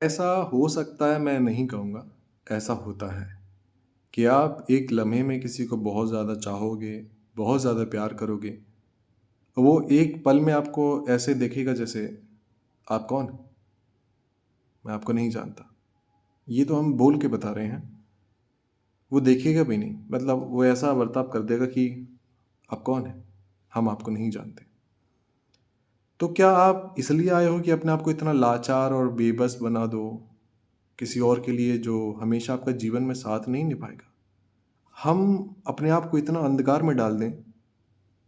ऐसा हो सकता है, मैं नहीं कहूँगा, ऐसा होता है कि आप एक लम्हे में किसी को बहुत ज़्यादा चाहोगे, बहुत ज़्यादा प्यार करोगे, वो एक पल में आपको ऐसे देखेगा जैसे आप कौन? मैं आपको नहीं जानता। ये तो हम बोल के बता रहे हैं, वो देखेगा भी नहीं। मतलब वो ऐसा बर्ताव कर देगा कि आप कौन हैं? हम आपको नहीं जानते। तो क्या आप इसलिए आए हो कि अपने आप को इतना लाचार और बेबस बना दो, किसी और के लिए जो हमेशा आपका जीवन में साथ नहीं निभाएगा? हम अपने आप को इतना अंधकार में डाल दें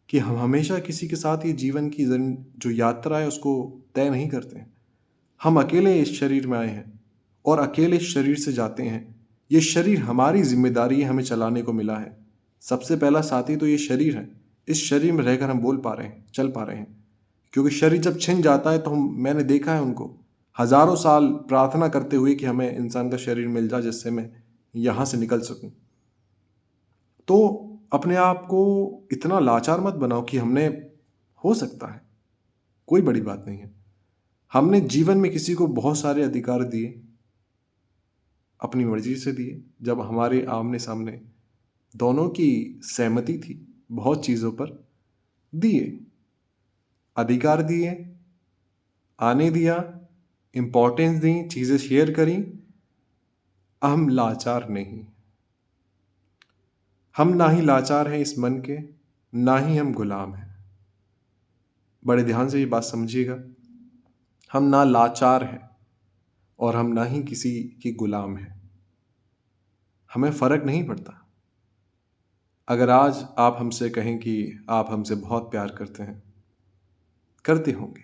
कि हम हमेशा किसी के साथ ये जीवन की जो यात्रा है उसको तय नहीं करते हैं। हम अकेले इस शरीर में आए हैं और अकेले इस शरीर से जाते हैं। ये शरीर हमारी जिम्मेदारी है, हमें चलाने को मिला है। सबसे पहला साथी तो ये शरीर है। इस शरीर में रहकर हम बोल पा रहे हैं, चल पा रहे हैं। क्योंकि शरीर जब छिन जाता है तो हम मैंने देखा है उनको हजारों साल प्रार्थना करते हुए कि हमें इंसान का शरीर मिल जाए जिससे मैं यहाँ से निकल सकूं। तो अपने आप को इतना लाचार मत बनाओ कि हमने हो सकता है, कोई बड़ी बात नहीं है। हमने जीवन में किसी को बहुत सारे अधिकार दिए, अपनी मर्जी से दिए। जब हमारे आमने सामने दोनों की सहमति थी, बहुत चीज़ों पर दिए, अधिकार दिए, आने दिया, इम्पोर्टेंस दी, चीज़ें शेयर करी। हम लाचार नहीं। हम ना ही लाचार हैं इस मन के, ना ही हम गुलाम हैं। बड़े ध्यान से ये बात समझिएगा। हम ना लाचार हैं और हम ना ही किसी के गुलाम हैं। हमें फ़र्क नहीं पड़ता। अगर आज आप हमसे कहें कि आप हमसे बहुत प्यार करते हैं, करते होंगे,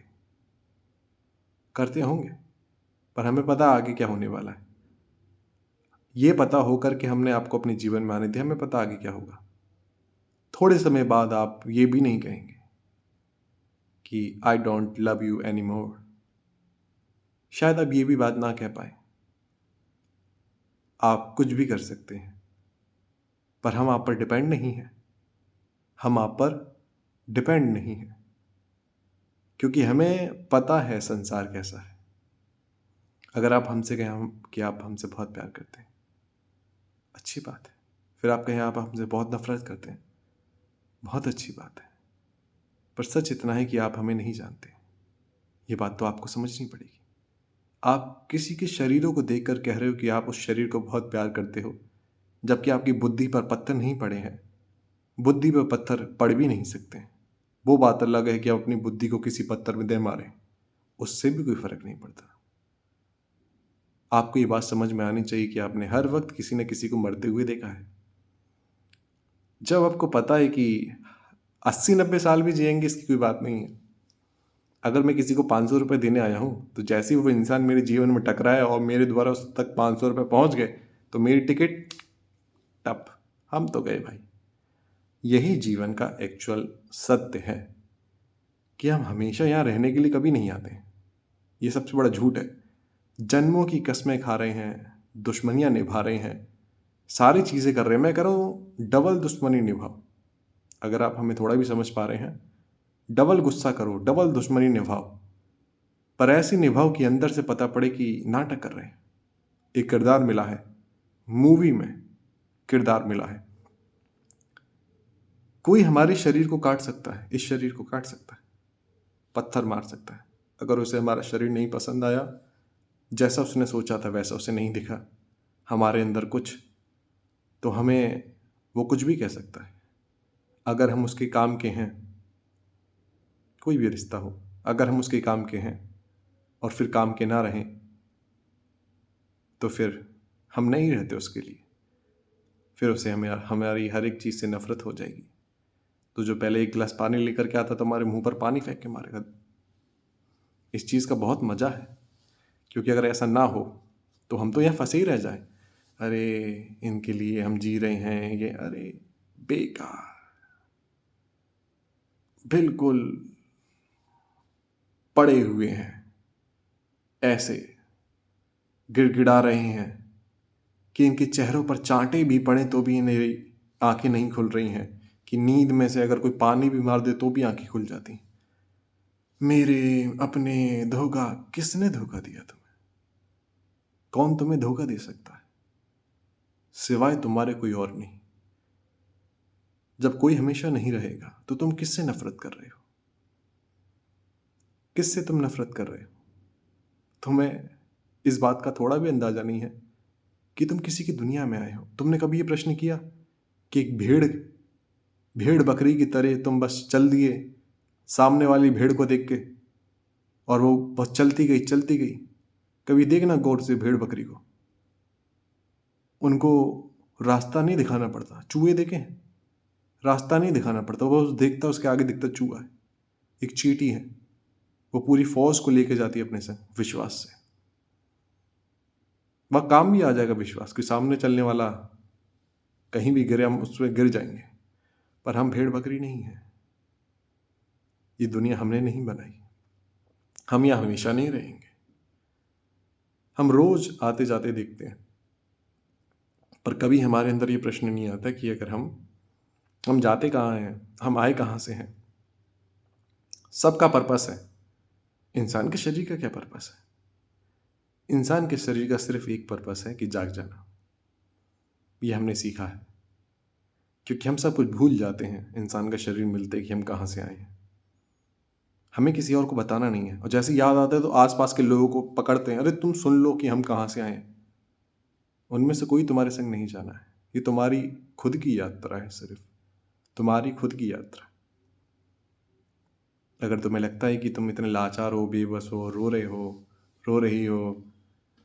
करते होंगे, पर हमें पता आगे क्या होने वाला है। ये पता होकर के हमने आपको अपने जीवन में आने दिया, हमें पता आगे क्या होगा। थोड़े समय बाद आप ये भी नहीं कहेंगे कि I don't love you any more. शायद आप ये भी बात ना कह पाए। आप कुछ भी कर सकते हैं, पर हम आप पर डिपेंड नहीं हैं। हम आप पर डिपेंड नहीं हैं, क्योंकि हमें पता है संसार कैसा है। अगर आप हमसे कहें हम कि आप हमसे बहुत प्यार करते हैं, अच्छी बात है। फिर आप कहें आप हमसे बहुत नफरत करते हैं, बहुत अच्छी बात है। पर सच इतना है कि आप हमें नहीं जानते। ये बात तो आपको समझनी पड़ेगी। आप किसी के शरीरों को देखकर कह रहे हो कि आप उस शरीर को बहुत प्यार करते हो, जबकि आपकी बुद्धि पर पत्थर नहीं पड़े हैं। बुद्धि पर पत्थर पड़ भी नहीं सकते। वो बात अलग है कि आप अपनी बुद्धि को किसी पत्थर में दे मारें, उससे भी कोई फर्क नहीं पड़ता। आपको ये बात समझ में आनी चाहिए कि आपने हर वक्त किसी न किसी को मरते हुए देखा है। जब आपको पता है कि 80-90 साल भी जिएंगे, इसकी कोई बात नहीं है। अगर मैं किसी को 500 रुपये देने आया हूँ, तो जैसे ही वो इंसान मेरे जीवन में टकराया और मेरे द्वारा उस तक 500 रुपये पहुँच गए, तो मेरी टिकट टप, हम तो गए भाई। यही जीवन का एक्चुअल सत्य है कि हम हमेशा यहाँ रहने के लिए कभी नहीं आते। ये सबसे बड़ा झूठ है। जन्मों की कस्में खा रहे हैं, दुश्मनियाँ निभा रहे हैं, सारी चीज़ें कर रहे हैं। मैं कह रहा हूँ डबल दुश्मनी निभाओ। अगर आप हमें थोड़ा भी समझ पा रहे हैं, डबल गुस्सा करो, डबल दुश्मनी निभाओ, पर ऐसी निभाओ कि अंदर से पता पड़े कि नाटक कर रहे हैं। एक किरदार मिला है, मूवी में किरदार मिला है। कोई हमारे शरीर को काट सकता है, इस शरीर को काट सकता है, पत्थर मार सकता है। अगर उसे हमारा शरीर नहीं पसंद आया, जैसा उसने सोचा था वैसा उसे नहीं दिखा हमारे अंदर कुछ, तो हमें वो कुछ भी कह सकता है। अगर हम उसके काम के हैं, कोई भी रिश्ता हो, अगर हम उसके काम के हैं और फिर काम के ना रहें, तो फिर हम नहीं रहते उसके लिए। फिर उसे हमें हमारी हर एक चीज़ से नफरत हो जाएगी। तो जो पहले एक गिलास पानी लेकर के आता तो हमारे मुंह पर पानी फेंक के मारेगा। इस चीज़ का बहुत मज़ा है, क्योंकि अगर ऐसा ना हो तो हम तो यहाँ फंसे ही रह जाएं। अरे इनके लिए हम जी रहे हैं, ये अरे बेकार, बिल्कुल पड़े हुए हैं, ऐसे गिड़गिड़ा रहे हैं कि इनके चेहरों पर चांटे भी पड़े तो भी इन्हें आंखें नहीं खुल रही हैं, कि नींद में से अगर कोई पानी भी मार दे तो भी आंखें खुल जाती। मेरे अपने धोखा, किसने धोखा दिया तुम्हें? कौन तुम्हें धोखा दे सकता है सिवाय तुम्हारे कोई और नहीं। जब कोई हमेशा नहीं रहेगा तो तुम किससे नफरत कर रहे हो? किससे तुम नफरत कर रहे हो? तुम्हें इस बात का थोड़ा भी अंदाजा नहीं है कि तुम किसी की दुनिया में आए हो। तुमने कभी ये प्रश्न किया कि एक भेड़ भेड़ बकरी की तरह तुम बस चल दिए सामने वाली भेड़ को देख के, और वो बस चलती गई चलती गई? कभी देखना गौर से भेड़ बकरी को, उनको रास्ता नहीं दिखाना पड़ता। चूहे देखें, रास्ता नहीं दिखाना पड़ता, वो देखता उसके आगे दिखता चूहा है, एक चींटी है। वो पूरी फौज को लेके जाती है अपने संग विश्वास से। वह काम भी आ जाएगा विश्वास कि सामने चलने वाला कहीं भी गिरे हम उसमें गिर जाएंगे। पर हम भेड़ बकरी नहीं है। ये दुनिया हमने नहीं बनाई, हम यहाँ हमेशा नहीं रहेंगे। हम रोज आते जाते देखते हैं, पर कभी हमारे अंदर ये प्रश्न नहीं आता कि अगर हम जाते कहाँ हैं, हम आए कहाँ से हैं। सबका पर्पस है। इंसान के शरीर का क्या पर्पस है? इंसान के शरीर का सिर्फ एक पर्पस है कि जाग जाना। ये हमने सीखा है, क्योंकि हम सब कुछ भूल जाते हैं इंसान का शरीर मिलते कि हम कहाँ से आए हैं। हमें किसी और को बताना नहीं है, और जैसे याद आता है तो आसपास के लोगों को पकड़ते हैं, अरे तुम सुन लो कि हम कहाँ से आए हैं। उनमें से कोई तुम्हारे संग नहीं जाना है। ये तुम्हारी खुद की यात्रा है, सिर्फ तुम्हारी खुद की यात्रा। अगर तुम्हें लगता है कि तुम इतने लाचार हो, बेबस हो, रो रहे हो, रो रही हो,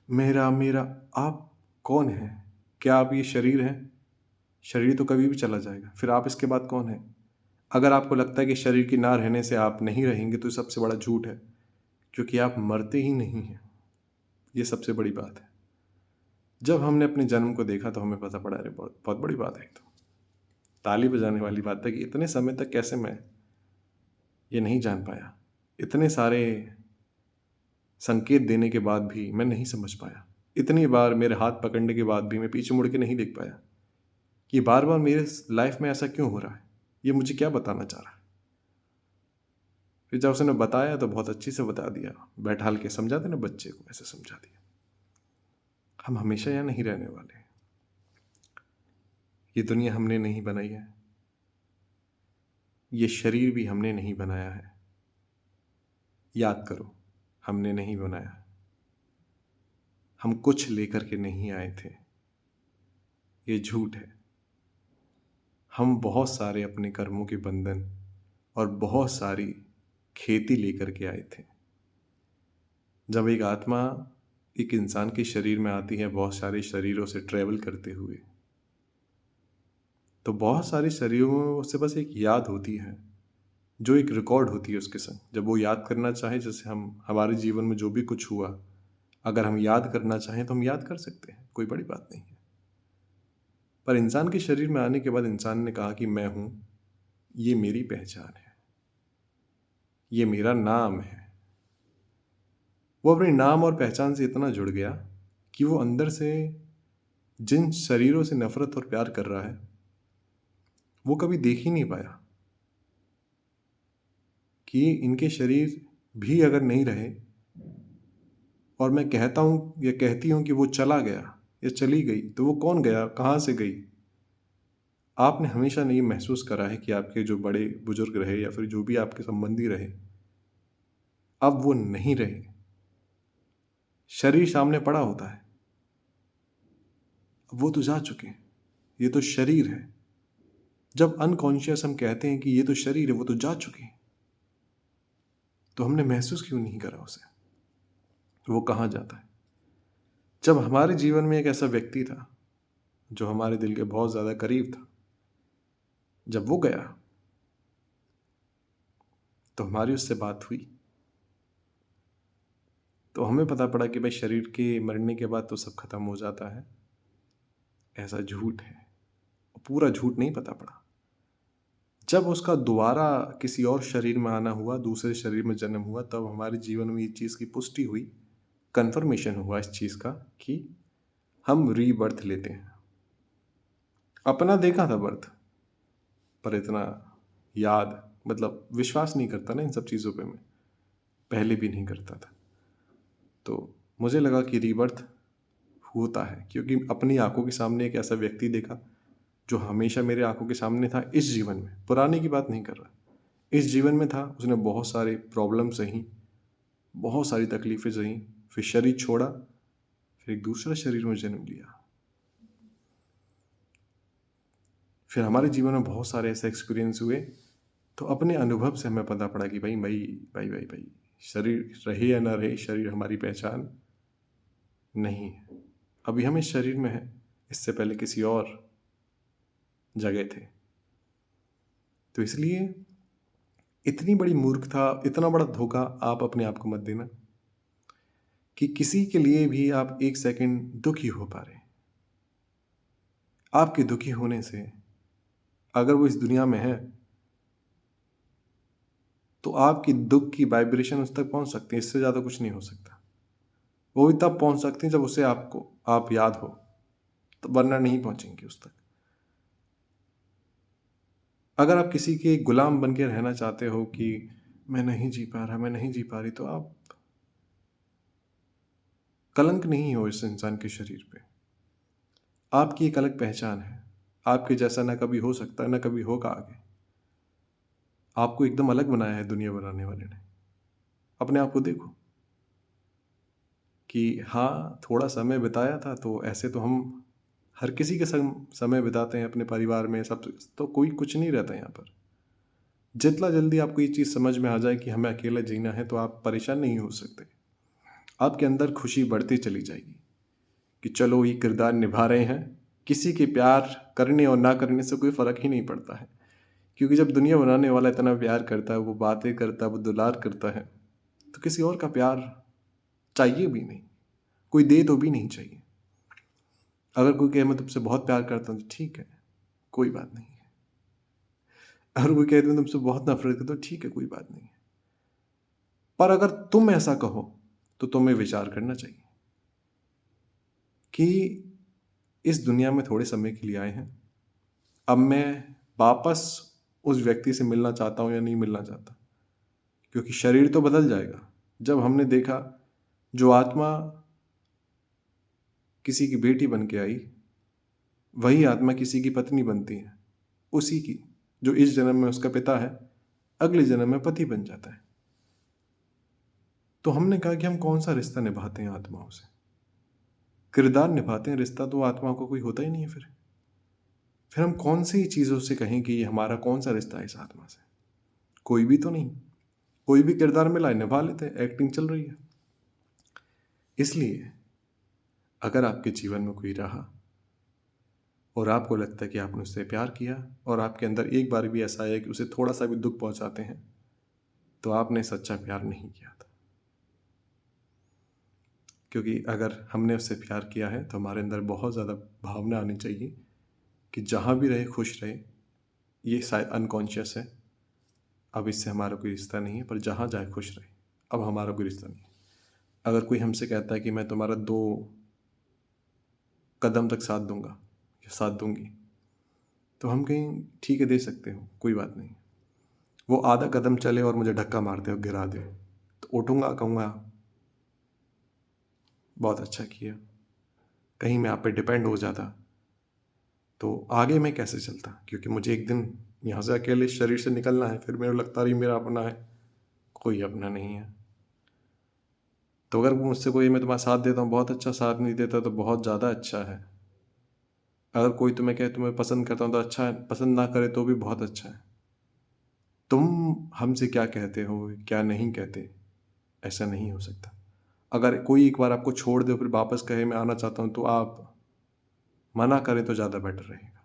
मेरा मेरा, आप कौन हैं? क्या आप ये शरीर हैं? शरीर तो कभी भी चला जाएगा, फिर आप इसके बाद कौन है? अगर आपको लगता है कि शरीर की ना रहने से आप नहीं रहेंगे तो सबसे बड़ा झूठ है, क्योंकि आप मरते ही नहीं हैं। ये सबसे बड़ी बात है। जब हमने अपने जन्म को देखा तो हमें पता पड़ा, अरे बहुत बहुत बड़ी बात है। तो ताली बजाने वाली बात है कि इतने समय तक कैसे मैं ये नहीं जान पाया। इतने सारे संकेत देने के बाद भी मैं नहीं समझ पाया। इतनी बार मेरे हाथ पकड़ने के बाद भी मैं पीछे मुड़ के नहीं देख पाया कि बार बार मेरे लाइफ में ऐसा क्यों हो रहा है, ये मुझे क्या बताना चाह रहा है। फिर जब उसने बताया तो बहुत अच्छी से बता दिया, बैठाल के समझाते ना बच्चे को, ऐसे समझा दिया। हम हमेशा यहाँ नहीं रहने वाले। ये दुनिया हमने नहीं बनाई है, ये शरीर भी हमने नहीं बनाया है। याद करो, हमने नहीं बनाया। हम कुछ लेकर के नहीं आए थे, ये झूठ है। हम बहुत सारे अपने कर्मों के बंधन और बहुत सारी खेती लेकर के आए थे। जब एक आत्मा एक इंसान के शरीर में आती है बहुत सारे शरीरों से ट्रेवल करते हुए, तो बहुत सारे शरीरों में उससे बस एक याद होती है, जो एक रिकॉर्ड होती है उसके संग। जब वो याद करना चाहे, जैसे हम हमारे जीवन में जो भी कुछ हुआ, अगर हम याद करना चाहें तो हम याद कर सकते हैं, कोई बड़ी बात नहीं है। पर इंसान के शरीर में आने के बाद इंसान ने कहा कि मैं हूँ, ये मेरी पहचान है, ये मेरा नाम है। वो अपने नाम और पहचान से इतना जुड़ गया कि वो अंदर से जिन शरीरों से नफरत और प्यार कर रहा है वो कभी देख ही नहीं पाया कि इनके शरीर भी अगर नहीं रहे, और मैं कहता हूँ या कहती हूँ कि वो चला गया या चली गई, तो वो कौन गया, कहाँ से गई? आपने हमेशा नहीं महसूस करा है कि आपके जो बड़े बुजुर्ग रहे या फिर जो भी आपके संबंधी रहे, अब वो नहीं रहे। शरीर सामने पड़ा होता है, अब वो तो जा चुके हैं, ये तो शरीर है। जब अनकॉन्शियस हम कहते हैं कि ये तो शरीर है, वो तो जा चुके हैं, तो हमने महसूस क्यों नहीं करा उसे? वो कहाँ जाता है? जब हमारे जीवन में एक ऐसा व्यक्ति था जो हमारे दिल के बहुत ज़्यादा करीब था, जब वो गया तो हमारी उससे बात हुई, तो हमें पता पड़ा कि भाई शरीर के मरने के बाद तो सब खत्म हो जाता है। ऐसा झूठ है, पूरा झूठ नहीं पता पड़ा। जब उसका दोबारा किसी और शरीर में आना हुआ, दूसरे शरीर में जन्म हुआ, तब हमारे जीवन में इस चीज़ की पुष्टि हुई, कन्फर्मेशन हुआ इस चीज़ का कि हम रीबर्थ लेते हैं। अपना देखा था बर्थ, पर इतना याद, मतलब विश्वास नहीं करता ना इन सब चीज़ों पे। मैं पहले भी नहीं करता था, तो मुझे लगा कि रीबर्थ होता है, क्योंकि अपनी आंखों के सामने एक ऐसा व्यक्ति देखा जो हमेशा मेरे आंखों के सामने था इस जीवन में, पुराने की बात नहीं कर रहा, इस जीवन में था। उसने बहुत सारे प्रॉब्लम सही, बहुत सारी तकलीफ़ें सही, फिर शरीर छोड़ा, फिर एक दूसरा शरीर में जन्म लिया। फिर हमारे जीवन में बहुत सारे ऐसे एक्सपीरियंस हुए, तो अपने अनुभव से हमें पता पड़ा कि भाई शरीर रहे या ना रहे, शरीर हमारी पहचान नहीं है। अभी हम इस शरीर में हैं, इससे पहले किसी और जगह थे। तो इसलिए इतनी बड़ी मूर्खता, इतना बड़ा धोखा आप अपने आप को मत देना कि किसी के लिए भी आप एक सेकंड दुखी हो पा रहे हैं। आपके दुखी होने से अगर वो इस दुनिया में है तो आपकी दुख की वाइब्रेशन उस तक पहुंच सकती है, इससे ज़्यादा कुछ नहीं हो सकता। वो भी तब पहुंच सकती है जब उसे आप याद हो, तो वरना नहीं पहुंचेंगे उस तक। अगर आप किसी के गुलाम बन के रहना चाहते हो कि मैं नहीं जी पा रहा, मैं नहीं जी पा रही, तो आप कलंक नहीं हो इस इंसान के शरीर पे। आपकी एक अलग पहचान है, आपके जैसा ना कभी हो सकता है, ना कभी होगा आगे। आपको एकदम अलग बनाया है दुनिया बनाने वाले ने। अपने आप को देखो कि हाँ, थोड़ा समय बिताया था, तो ऐसे तो हम हर किसी के संग समय बिताते हैं अपने परिवार में, सब, तो कोई कुछ नहीं रहता यहाँ पर। जितना जल्दी आपको ये चीज़ समझ में आ जाए कि हमें अकेला जीना है, तो आप परेशान नहीं हो सकते। आपके अंदर खुशी बढ़ती चली जाएगी कि चलो ये किरदार निभा रहे हैं, किसी के प्यार करने और ना करने से कोई फ़र्क ही नहीं पड़ता है। क्योंकि जब दुनिया बनाने वाला इतना प्यार करता है, वो बातें करता है, वो दुलार करता है, तो किसी और का प्यार चाहिए भी नहीं, कोई दे तो भी नहीं चाहिए। अगर कोई कहे मैं तुमसे बहुत प्यार करता हूँ, तो ठीक है, कोई बात नहीं है। अगर कोई कहे मैं तुमसे बहुत नफरत करता हूँ, तो ठीक है, कोई बात नहीं है। पर अगर तुम ऐसा कहो तो तुम्हें विचार करना चाहिए कि इस दुनिया में थोड़े समय के लिए आए हैं, अब मैं वापस उस व्यक्ति से मिलना चाहता हूँ या नहीं मिलना चाहता, क्योंकि शरीर तो बदल जाएगा। जब हमने देखा जो आत्मा किसी की बेटी बन के आई, वही आत्मा किसी की पत्नी बनती है, उसी की जो इस जन्म में उसका पिता है, अगले जन्म में पति बन जाता है। तो हमने कहा कि हम कौन सा रिश्ता निभाते हैं आत्माओं से, किरदार निभाते हैं, रिश्ता तो आत्मा को कोई होता ही नहीं है। फिर हम कौन सी चीज़ों से कहें कि ये हमारा कौन सा रिश्ता है इस आत्मा से? कोई भी तो नहीं। कोई भी किरदार मिला है, निभा लेते हैं, एक्टिंग चल रही है। इसलिए अगर आपके जीवन में कोई रहा और आपको लगता है कि आपने उससे प्यार किया और आपके अंदर एक बार भी ऐसा आया कि उसे थोड़ा सा भी दुख पहुंचाते हैं, तो आपने सच्चा प्यार नहीं किया था। क्योंकि अगर हमने उससे प्यार किया है तो हमारे अंदर बहुत ज़्यादा भावना आनी चाहिए कि जहाँ भी रहे खुश रहे। ये शायद अनकॉन्शियस है, अब इससे हमारा कोई रिश्ता नहीं है, पर जहाँ जाए खुश रहे, अब हमारा कोई रिश्ता नहीं है। अगर कोई हमसे कहता है कि मैं तुम्हारा 2 कदम तक साथ दूंगा या साथ दूंगी, तो हम कहीं ठीक है, दे सकते हो, कोई बात नहीं। वो आधा कदम चले और मुझे धक्का मार दे और गिरा दे, तो उठूंगा, कहूँगा बहुत अच्छा किया। कहीं मैं आप पे डिपेंड हो जाता तो आगे मैं कैसे चलता, क्योंकि मुझे एक दिन यहाँ से अकेले शरीर से निकलना है। फिर मेरे लगता रही मेरा अपना है, कोई अपना नहीं है। तो अगर मुझसे कोई मैं तुम्हारा साथ देता हूँ, बहुत अच्छा, साथ नहीं देता तो बहुत ज़्यादा अच्छा है। अगर कोई तुम्हें कहे तुम्हें पसंद करता हूँ तो अच्छा है, पसंद ना करे तो भी बहुत अच्छा है। तुम हमसे क्या कहते हो, क्या नहीं कहते, ऐसा नहीं हो सकता। अगर कोई एक बार आपको छोड़ दे फिर वापस कहे मैं आना चाहता हूँ, तो आप मना करें तो ज़्यादा बेटर रहेगा,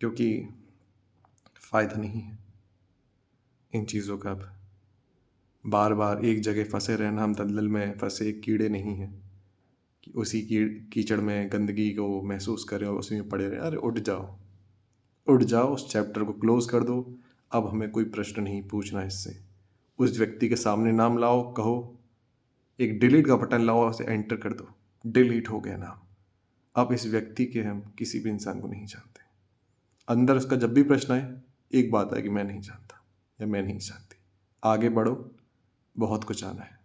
क्योंकि फ़ायदा नहीं है इन चीज़ों का। अब बार बार एक जगह फंसे रहना, हम दलदल में फंसे कीड़े नहीं हैं कि उसी कीचड़ में गंदगी को महसूस करें और उसी में पड़े रहें। अरे उठ जाओ, उठ जाओ, उस चैप्टर को क्लोज कर दो। अब हमें कोई प्रश्न नहीं पूछना इससे। उस व्यक्ति के सामने नाम लाओ, कहो एक डिलीट का बटन लाओ, उसे एंटर कर दो, डिलीट हो गया नाम। अब इस व्यक्ति के हम किसी भी इंसान को नहीं जानते। अंदर उसका जब भी प्रश्न आए, एक बात है कि मैं नहीं जानता या मैं नहीं जानती। आगे बढ़ो, बहुत कुछ आना है।